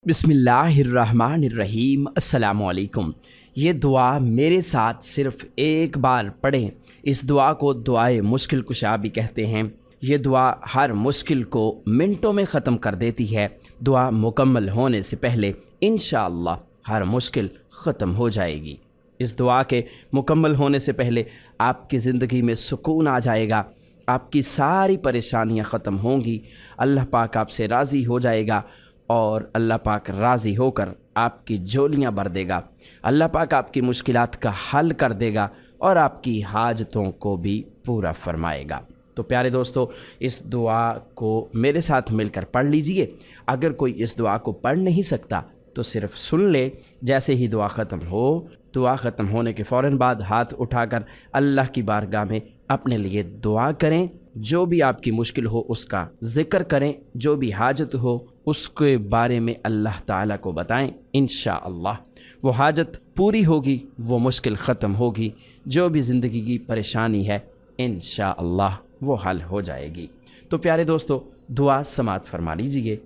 बिस्मिल्लाहिर्रहमानिर्रहीम। अस्सलामुअलैकुम। ये दुआ मेरे साथ सिर्फ़ एक बार पढ़ें। इस दुआ को दुआए मुश्किल कुशा भी कहते हैं। ये दुआ हर मुश्किल को मिनटों में ख़त्म कर देती है। दुआ मुकम्मल होने से पहले इंशाअल्लाह हर मुश्किल ख़त्म हो जाएगी। इस दुआ के मुकम्मल होने से पहले आपकी ज़िंदगी में सुकून आ जाएगा, आपकी सारी परेशानियां ख़त्म होंगी, अल्लाह पाक आपसे राज़ी हो जाएगा और अल्लाह पाक राज़ी होकर आपकी झोलियां भर देगा। अल्लाह पाक आपकी मुश्किलात का हल कर देगा और आपकी हाजतों को भी पूरा फरमाएगा। तो प्यारे दोस्तों, इस दुआ को मेरे साथ मिलकर पढ़ लीजिए। अगर कोई इस दुआ को पढ़ नहीं सकता तो सिर्फ़ सुन ले। जैसे ही दुआ ख़त्म हो, दुआ ख़त्म होने के फ़ौरन बाद हाथ उठाकर अल्लाह की बारगाह में अपने लिए दुआ करें। जो भी आपकी मुश्किल हो उसका ज़िक्र करें, जो भी हाजत हो उसके बारे में अल्लाह ताला को बताएं। इंशाअल्लाह वो हाजत पूरी होगी, वो मुश्किल ख़त्म होगी। जो भी ज़िंदगी की परेशानी है इंशाअल्लाह वो हल हो जाएगी। तो प्यारे दोस्तों, दुआ समात फरमा लीजिए।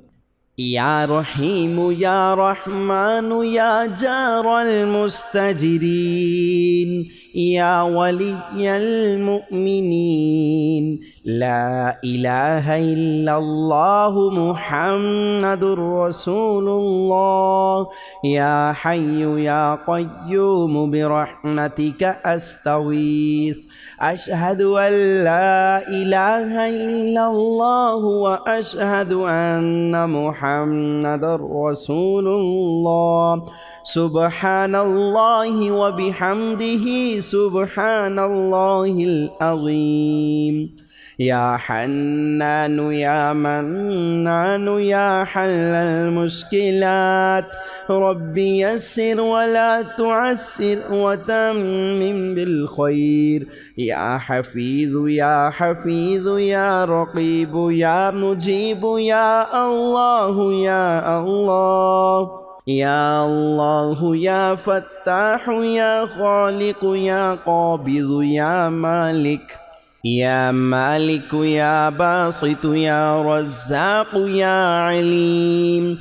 या रहीमु या रहमानु या जारल मुस्तजिरीन या वलियल मुमिनीन ला इलाहा इल्लल्लाहु मुहम्मदुर रसूलुल्लाह या हय्यु या क़य्यूम बिरहमतिका अस्तगीथ अशहदु अल्ला इलाहा इल्लल्लाहु व अशहदु अन्ना मुहम्मदुर रसूलुल्लाह सुब्हानल्लाहि व बिहम्दिही सुब्हानल्लाहिल अज़ीम या हन्नानु या मन्नानु या हल्लल मुश्किलात रब्बी यस्सिर वला तुअस्सिर व तम्मिम बिल खैर या हफीज़ु या हफीज़ु या रक़ीबु या मुजीबु या अल्लाहु या अल्लाह या अल्लाहु या फत्ताहु या खालिकु या क़ाबिज़ु या मालिक या मालिकु या बासितु या रज़्ज़ाक़ु या अलीमु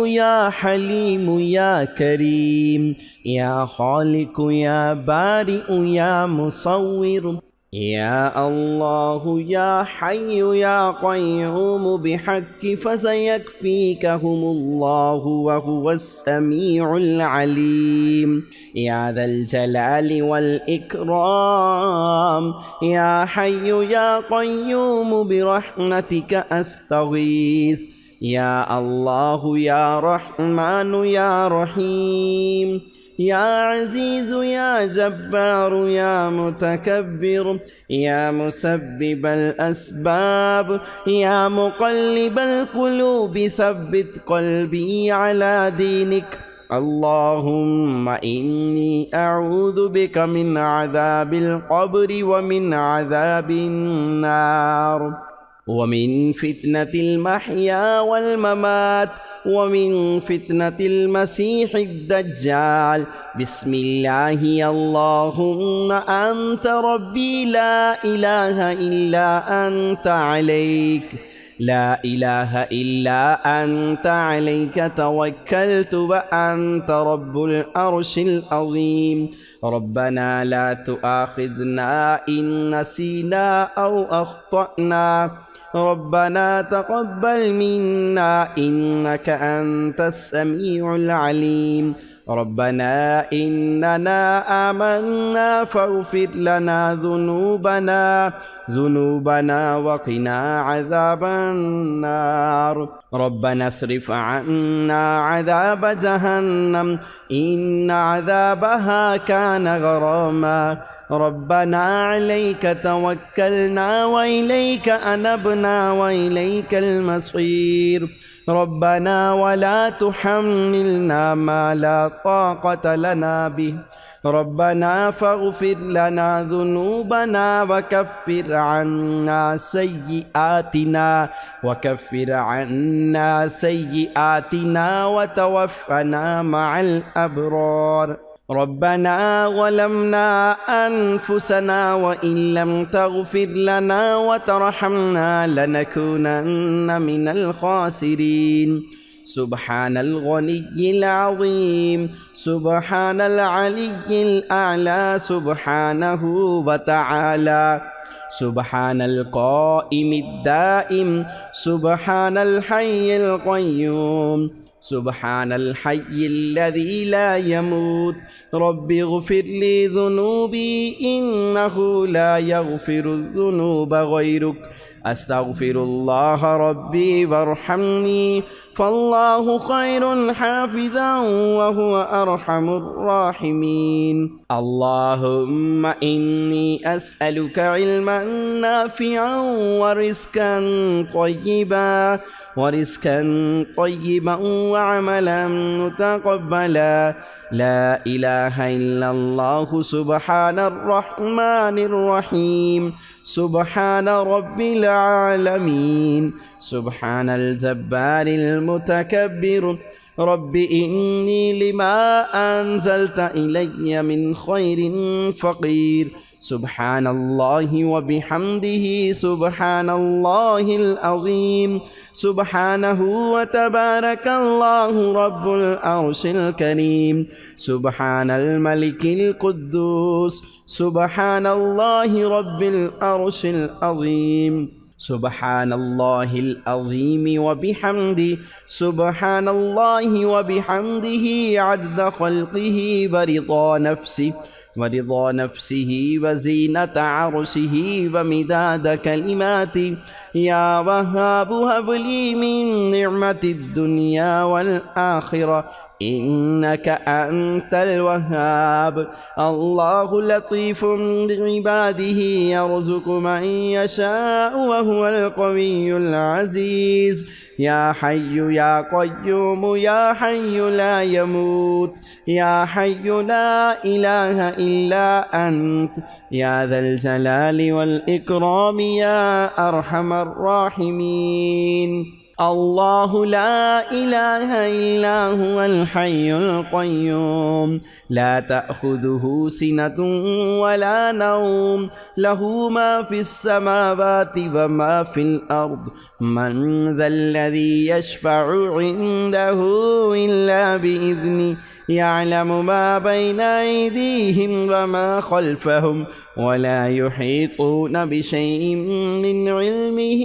या हलीमु या करीम या खालिकु या बारिउ या मुसव्विर या अल्लाहु या हय्यु या क़य्यूम बिहक़्क़ि फसयकफ़ीकहुमुल्लाहु व हुवस समीउल अलीम या ज़ल जलालि वल इकराम या हय्यु या क़य्यूम बिरहमतिका अस्तगीथ या अल्लाहु या रहमानु या रहीम या अज़ीज़ु या जब्बारु या मुतकब्बिर या मुसब्बिबल अस्बाब या मुक़ल्लिबल क़ुलूबि सब्बित क़ल्बी अला दीनिक अल्लाहुम्मा इन्नी अऊज़ु बिका मिन अज़ाबिल क़ब्रि व मिन अज़ाबिन नार वमिन फितनतिल महया वल ममात वमिन फितनतिल मसीहिद दज्जाल बिस्मिल्लाहि अल्लाहुम्मा अंत रब्बी ला इलाहा इल्ला अंत अलैक ला इलाहा इल्ला अंत अलैका तवक्कलतु व अंत रब्बुल अर्शिल अज़ीम रब्बना ला तुआखिज़ना इन नसीना औ अख्तअना रब्बना तक़ब्बल मिन्ना इन्नका अंतस समीउल अलीम रब्बना इन्नना आमन्ना फ़ग़फ़िर लना ज़ुनूबना वक़िना अज़ाबन नार रब्बना अस्रिफ़ अन्ना अज़ाब जहन्नम इन्न अज़ाबहा कान गरामा रब्बना अलैका तवक्कलना व इलैका अनबना व इलैकल मसीर रब्बना वला तुहम्मिलना मा ला ताक़त लना बिह रब्बना फ़ग़फ़िर लना ज़ुनूबना वकफ़्फ़िर अन्ना सय्यिआतिना वतवफ़्फ़ना मअल अबरार रब्बना ज़लमना अनफुसना व इन लम तग़फ़िर लना व तरहमना लनकूनन्न मिनल ख़ासिरीन سبحان الغني العظيم سبحان العلي الأعلى سبحانه وتعالى سبحان القائم الدائم سبحان الحي القيوم سبحان الحي الذي لا يموت رب اغفر لي ذنوبي إنه لا يغفر الذنوب غيرك أستغفر الله ربي وارحمني فالله خير حافظا وهو أرحم الراحمين اللهم إني أسألك علما نافعا ورزقا طيبا وعملا متقبلا لا إله إلا الله سبحان الرحمن الرحيم سبحان رب العالمين سبحان الجبار المتكبر رب إني لما أنزلت إلي من خير فقير سبحان الله وبحمده سبحان الله العظيم سبحانه وتبارك الله رب العرش الكريم سبحان الملك القدوس سبحان الله رب العرش العظيم سبحان الله العظيم وبحمده سبحان الله وبحمده عدد خلقه ورضا نفسه وزينة عرشه ومداد كلماته يا وهاب هب لي من نعمة الدنيا والآخرة إنك أنت الوهاب الله لطيف بعباده يرزق من يشاء وهو القوي العزيز يا حي يا قيوم يا حي لا يموت يا حي لا إله إلا أنت يا ذا الجلال والإكرام يا أرحم الراحمين الله لا إله إلا هو الحي القيوم لا تأخذه سنة ولا نوم له ما في السماوات وما في الأرض من ذا الذي يشفع عنده إلا بإذنه يعلم ما بين أيديهم وما خلفهم ولا يحيطون بشيء من علمه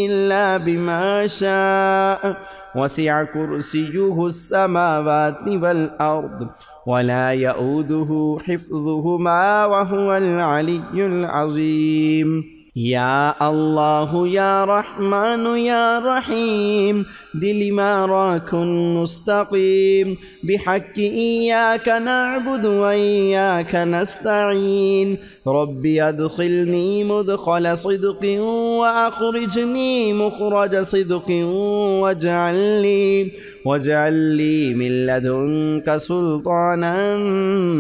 إلا بما شاء وسع كرسيه السماوات والأرض ولا يؤوده حفظهما وهو العلي العظيم يا الله يا رحمن يا رحيم دل ما راك مستقيم بحق إياك نعبد وإياك نستعين ربي أدخلني مدخل صدق وأخرجني مخرج صدق واجعل لي من لدنك سلطانا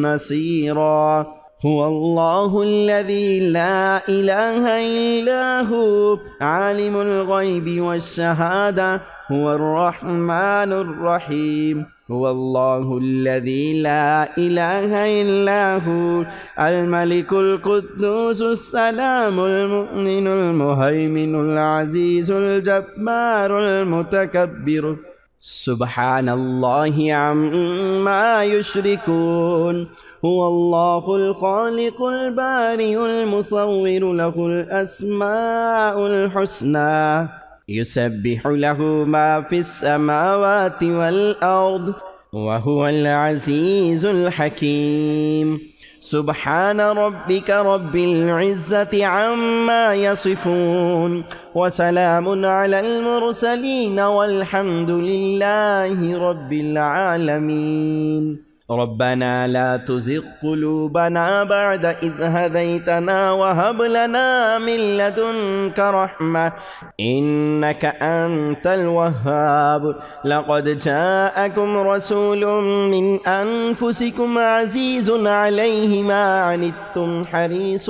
نصيرا هو الله الذي لا إله إلا هو عالم الغيب والشهادة هو الرحمن الرحيم هو الله الذي لا إله إلا هو الملك القدوس السلام المؤمن المهيمن العزيز الجبار المتكبر سبحان الله عما يشركون هو الله الخالق البارئ المصور له الأسماء الحسنى يسبح له ما في السماوات والأرض وهو العزيز الحكيم سبحان ربك رب العزة عما يصفون وسلام على المرسلين والحمد لله رب العالمين ربنا لا تزغ قلوبنا بعد إذ هديتنا وهب لنا من لدنك رحمة إنك أنت الوهاب لقد جاءكم رسول من أنفسكم عزيز عليه ما عنتم حريص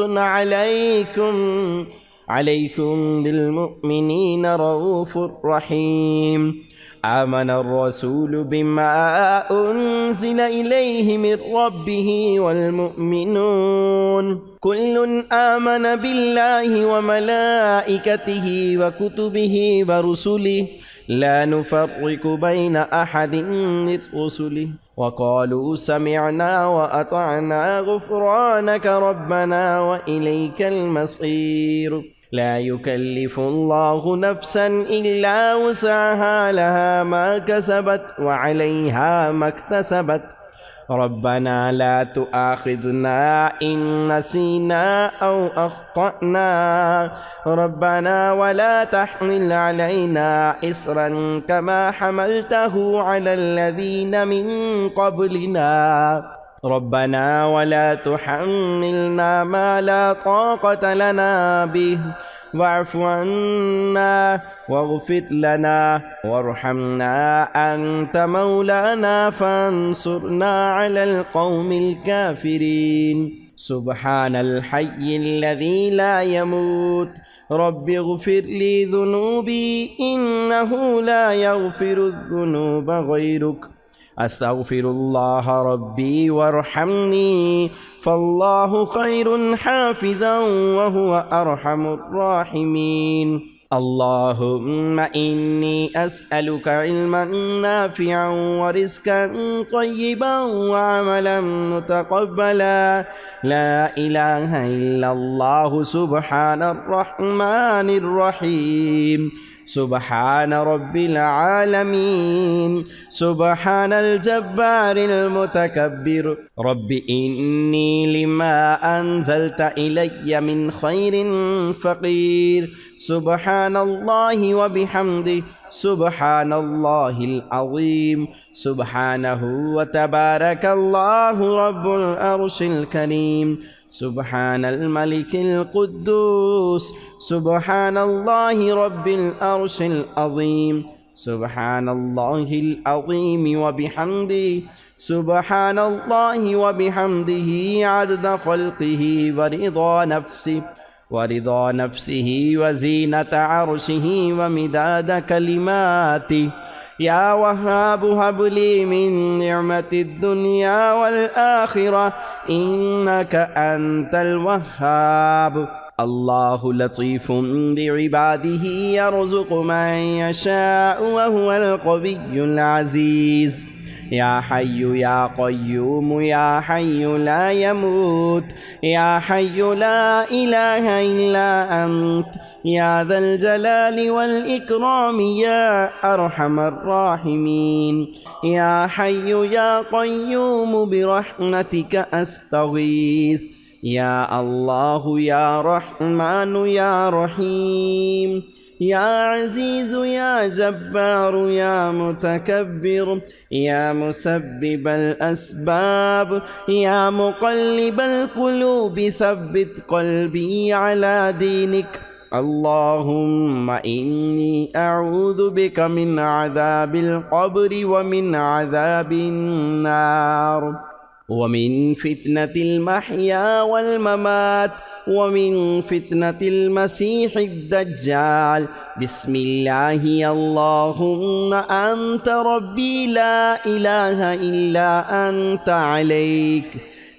عليكم بالمؤمنين رؤوف رحيم آمن الرسول بما أنزل إليه من ربه والمؤمنون كل آمن بالله وملائكته وكتبه ورسله لا نفرق بين أحد من رسله وقالوا سمعنا وأطعنا غفرانك ربنا وإليك المصير لا يكلف الله نفسا إلا وسعها لها ما كسبت وعليها ما اكتسبت ربنا لا تؤاخذنا إن نسينا أو أخطأنا ربنا ولا تحمل علينا إصرا كما حملته على الذين من قبلنا ربنا ولا تحملنا ما لا طاقة لنا به واعف عنا واغفر لنا وارحمنا أنت مولانا فانصرنا على القوم الكافرين سبحان الحي الذي لا يموت رب اغفر لي ذنوبي إنه لا يغفر الذنوب غيرك أستغفر الله ربي وارحمني فالله خير حافظا وهو أرحم الراحمين اللهم إني أسألك علما نافعا ورزقا طيبا وعملا متقبلا لا إله إلا الله سبحان الرحمن الرحيم سبحان رب العالمين سبحان الجبار المتكبر رب إني لما أنزلت إلي من خير فقير سبحان الله وبحمده سبحان الله العظيم سبحانه وتبارك الله رب العرش الكريم سبحان الملك القدوس سبحان الله رب العرش العظيم سبحان الله العظيم وبحمده سبحان الله وبحمده عدد خلقه ورضا نفسه وزينة عرشه ومداد كلماته يا وهاب هب لي من نعمة الدنيا والآخرة إنك أنت الوهاب الله لطيف بعباده يرزق من يشاء وهو القوي العزيز يا حي يا قيوم يا حي لا يموت يا حي لا إله إلا أنت يا ذا الجلال والإكرام يا أرحم الراحمين يا حي يا قيوم برحمتك أستغيث يا الله يا رحمن يا رحيم يا عزيز يا جبار يا متكبر يا مسبب الأسباب يا مقلب القلوب ثبت قلبي على دينك اللهم إني أعوذ بك من عذاب القبر ومن عذاب النار ومن فتنة المحيا والممات ومن فتنة المسيح الدجال بسم الله اللهم أنت ربي لا إله إلا أنت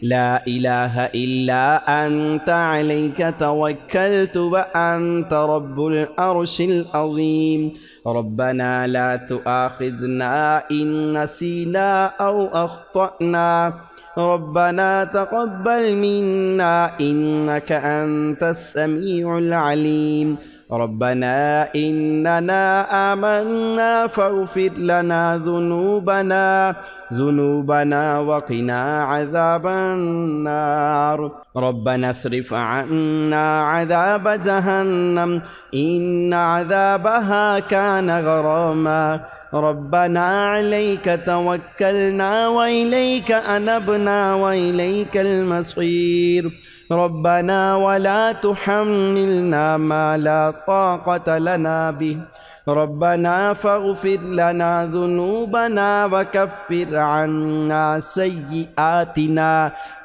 لا إله إلا أنت عليك توكلت وأنت رب العرش العظيم ربنا لا تؤاخذنا إن نسينا أو أخطأنا ربنا تقبل منا إنك أنت السميع العليم ربنا إننا آمنا فاغفر لنا ذنوبنا وقنا عذاب النار ربنا اصرف عنا عذاب جهنم إن عذابها كان غراما ربنا عليك توكلنا وإليك أنبنا وإليك المصير ربنا ولا تحملنا ما لا طاقة لنا به ربنا فاغفر لنا ذنوبنا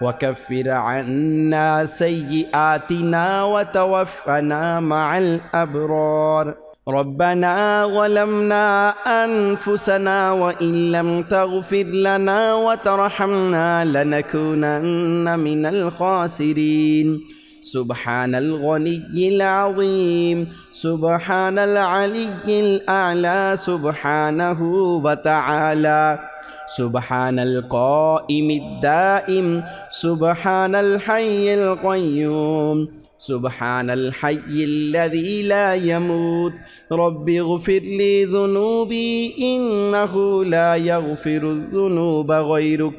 وكفر عنا سيئاتنا وتوفنا مع الأبرار ربنا ظلمنا أنفسنا وإن لم تغفر لنا وترحمنا لنكونن من الخاسرين سبحان الغني العظيم سبحان العلي الأعلى سبحانه وتعالى سبحان القائم الدائم سبحان الحي القيوم سبحان الحي الذي لا يموت رب اغفر لي ذنوبي إنه لا يغفر الذنوب غيرك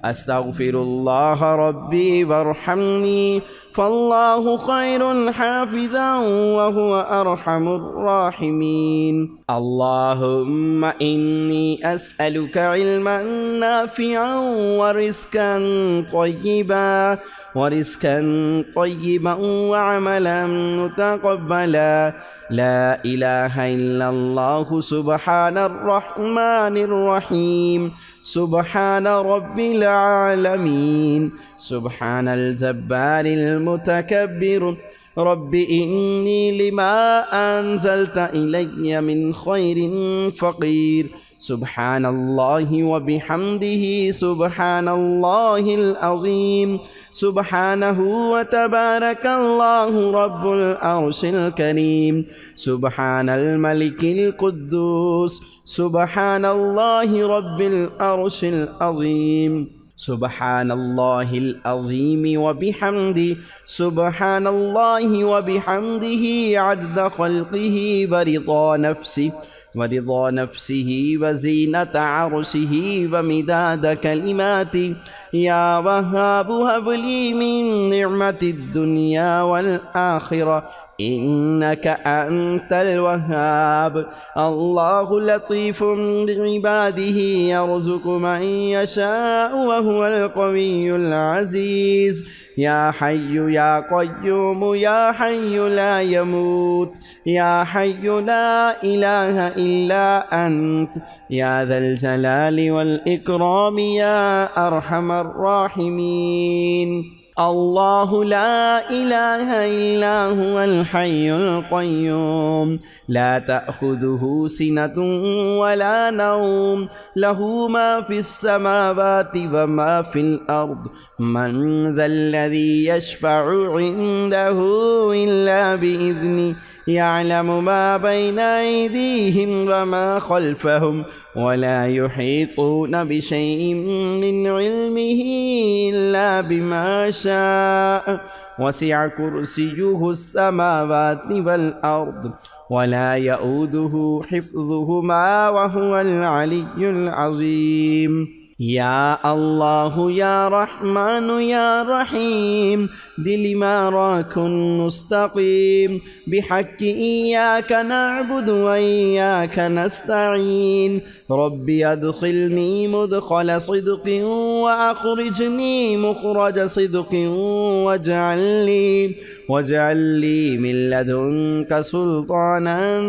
أستغفر الله ربي وارحمني فالله خير حافظا وهو أرحم الراحمين اللهم إني أسألك علما نافعا ورزقا طيبا وعملا متقبلا لا إله إلا الله سبحان الرحمن الرحيم سبحان رب العالمين سبحان الجبار المتكبر رب إني لما أنزلت إلي من خير فقير سبحان الله وبحمده سبحان الله العظيم سبحانه وتبارك الله رب العرش الكريم سبحان الملك القدوس سبحان الله رب العرش العظيم سبحان الله العظيم وبحمده سبحان الله وبحمده عدد خلقه ورضا نفسه وزينة عرشه ومداد كلماته يا وهاب هب لي من نعمة الدنيا والآخرة إنك أنت الوهاب الله لطيف بعباده يرزق من يشاء وهو القوي العزيز يا حي يا قيوم يا حي لا يموت يا حي لا إله إلا أنت يا ذا الجلال والإكرام يا أرحم الراحمين الله لا إله إلا هو الحي القيوم لا تأخذه سنة ولا نوم له ما في السماوات وما في الأرض من ذا الذي يشفع عنده إلا بإذنه يعلم ما بين أيديهم وما خلفهم ولا يحيطون بشيء من علمه إلا بما شاء وسع كرسيه السماوات والأرض ولا يؤوده حفظهما وهو العلي العظيم يا الله يا رحمن يا رحيم دل ما راك مستقيم بحق إياك نعبد وإياك نستعين ربي أدخلني مدخل صدق وأخرجني مخرج صدق واجعل لي من لدنك سلطانا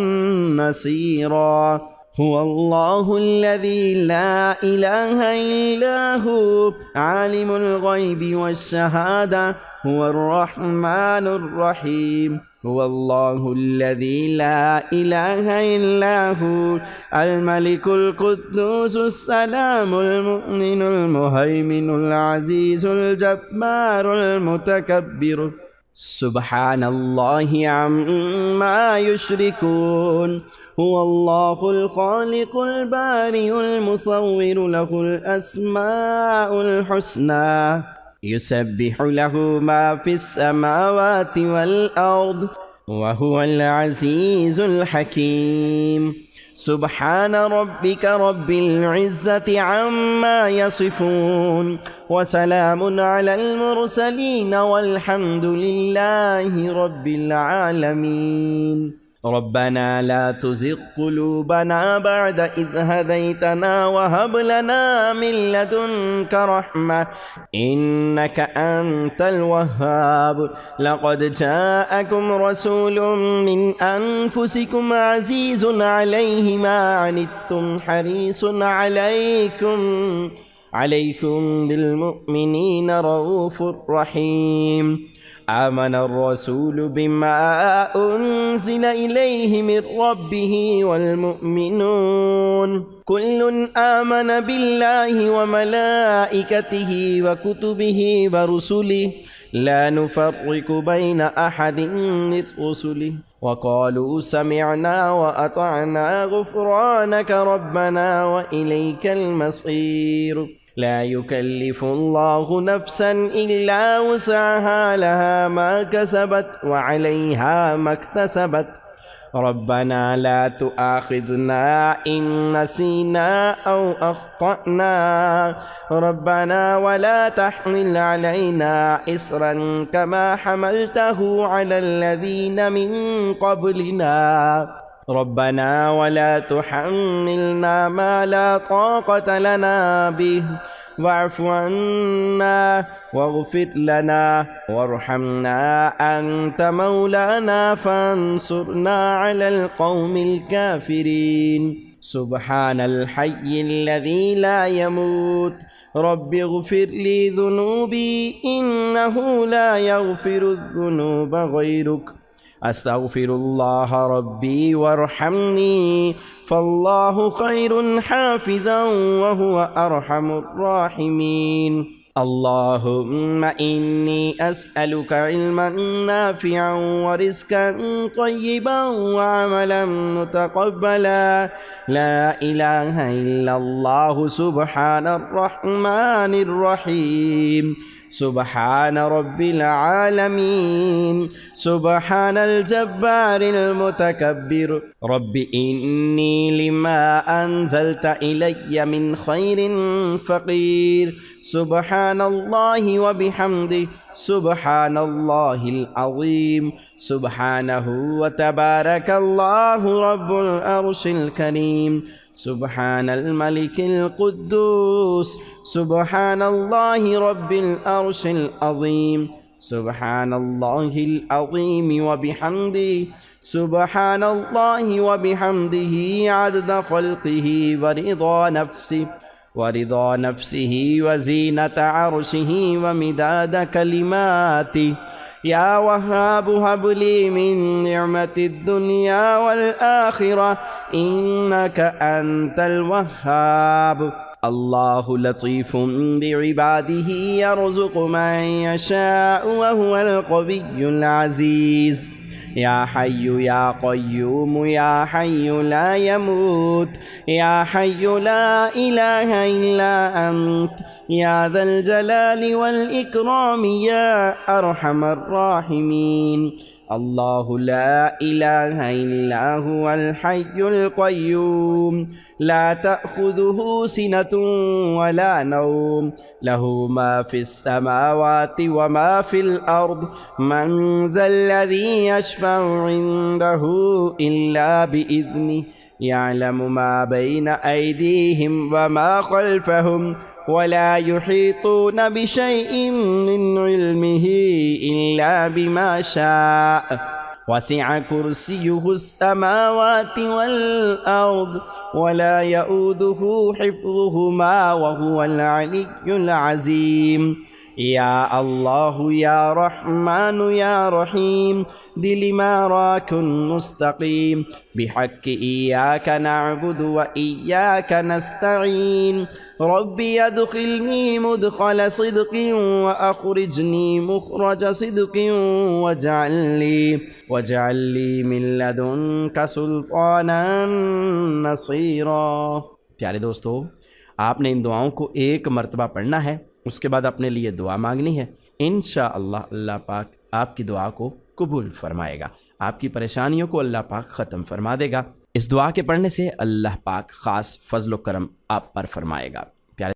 نصيرا هو الله الذي لا إله إلا هو عالم الغيب والشهادة هو الرحمن الرحيم هو الله الذي لا إله إلا هو الملك القدوس السلام المؤمن المهيمن العزيز الجبار المتكبر سبحان الله عما يشركون هو الله الخالق البارئ المصور له الأسماء الحسنى يسبح له ما في السماوات والأرض وهو العزيز الحكيم سبحان ربك رب العزة عما يصفون وسلام على المرسلين والحمد لله رب العالمين ربنا لا تزغ قلوبنا بعد إذ هديتنا وهب لنا من لدنك رحمة إنك أنت الوهاب لقد جاءكم رسول من أنفسكم عزيز عليه ما عنتم अलैकुम बिलमुमिनीन रऊफुर रहीम। आमन अर्रसूलु बिमा उन्ज़िला इलैहि मिर रब्बिहि वल मुमिनून कुल्लुन आमन बिल्लाहि व मलाइकतिहि व कुतुबिहि व रुसुलिहि ला नुफ़र्रिक़ु बैन अहदिन मिर रुसुलिहि व क़ालू समिअना व अतअना गुफ़्रानक रब्बना व इलैकल मसीर। ला युकल्लिफुल्लाहु नफ्सन इल्ला वुसअहा लहा मा कसबत व अलैहा मक्तसबत। रब्बना ला तुआखिज़ना इन नसीना औ अख़्तअना रब्बना वला तहमिल अलैना इस्रन कमा हमलतहु अलल्लज़ीन मिन क़ब्लिना रब्बना वला तुहम्मिलना मा ला ताक़त लना बिहि वाअफ़ु अन्ना वग़फ़िर लना वरहमना अन्त मौलाना फ़ांसुरना अलल क़ौमिल काफ़िरीन। सुब्हानल हय्यिल्लज़ी ला यमूत रब्बिग़फ़िर ली ज़ुनूबी इन्नहु ला यग़फ़िरुज़्ज़ुनूब ग़ैरुक अस्तग़फ़िरुल्लाह रब्बी वरहमनी फ़ल्लाहु ख़ैरुन हाफ़िज़न व हुवा अरहमुर राहिमीन। अल्लाहुम्मा इन्नी अस्अलुका इल्मन नाफ़िअन व रिज़्क़न तय्यिबन व अमलन मुतक़ब्बला। ला इलाहा इल्लल्लाहु सुब्हानर रहमानिर रहीम। सुब्हान रब्बिल आलमीन सुब्हानल जब्बारिल मुतकब्बिर। रब्बि इन्नी लिमा अंज़लता इलय्या मिन खैरिन फ़क़ीर। सुब्हानल्लाहि व बिहम्दिहि सुब्हानल्लाहिल अज़ीम। सुब्हानहु व तबारकल्लाहु रब्बुल अर्शिल करीम। सुब्हानल मलिकिल कुद्दूस सुब्हानल्लाहि रब्बिल अर्शिल अज़ीम। सुब्हानल्लाहिल अज़ीम व बिहम्दिहि सुब्हानल्लाहि व बिहम्दिहि अदद ख़ल्क़िहि व रिज़ा नफ्सिहि व ज़ीनत अर्शिहि व मिदाद कलिमातिहि। या वहाब हबली मिन निअमतिद दुनिया वल आखिरा इन्नक अंतल वहाब। अल्लाहु लतीफ़ुन बिइबादिही यरज़ुक़ु मन यशाअु व हुवल क़विय्युल अज़ीज़। या हय्यु या क़य्यूम या हय्यु ला यमूत या हय्यु ला इलाहा इल्ला अंत या ज़ल जलालि वल इकराम या अरहमर राहिमीन। अल्लाहु ला इलाहा इल्ला हुवल हय्युल क़य्यूम ला तअख़ुज़ुहु सिनतुन वला नौम लहु मा फ़िस समावाति व मा फ़िल अर्द मन ज़ल्लज़ी यशफ़अु इन्दहु इल्ला बिइज़्निहि यअलमु मा बैन अयदीहिम व मा ख़ल्फ़हुम वला युहीतून बिशैइन मिन इल्मिहि इल्ला बिमा शाअ। वसिअ कुर्सियुहुस समावाति वल अर्द वला यऊदुहु हिफ़्ज़ुहुमा व हुवल अलिय्युल अज़ीम। या अल्लाह या रहमान या रहीम दिलिमाराकुन मुस्तकीम बिहक्कि इय्याका नअबुदु व इय्याका नस्तईन। रब्बि अदखिलनी मुदखल सिद्क़िन व अखरिजनी मुखरज सिद्क़िन वजअलनी मिन लदुनका सुल्तानन नसीरा। प्यारे दोस्तों, आपने इन दुआओं को एक मरतबा पढ़ना है, उसके बाद अपने लिए दुआ मांगनी है। इंशाअल्लाह अल्लाह पाक आपकी दुआ को कबूल फरमाएगा, आपकी परेशानियों को अल्लाह पाक ख़त्म फरमा देगा। इस दुआ के पढ़ने से अल्लाह पाक ख़ास फ़ज़्ल व करम आप पर फरमाएगा।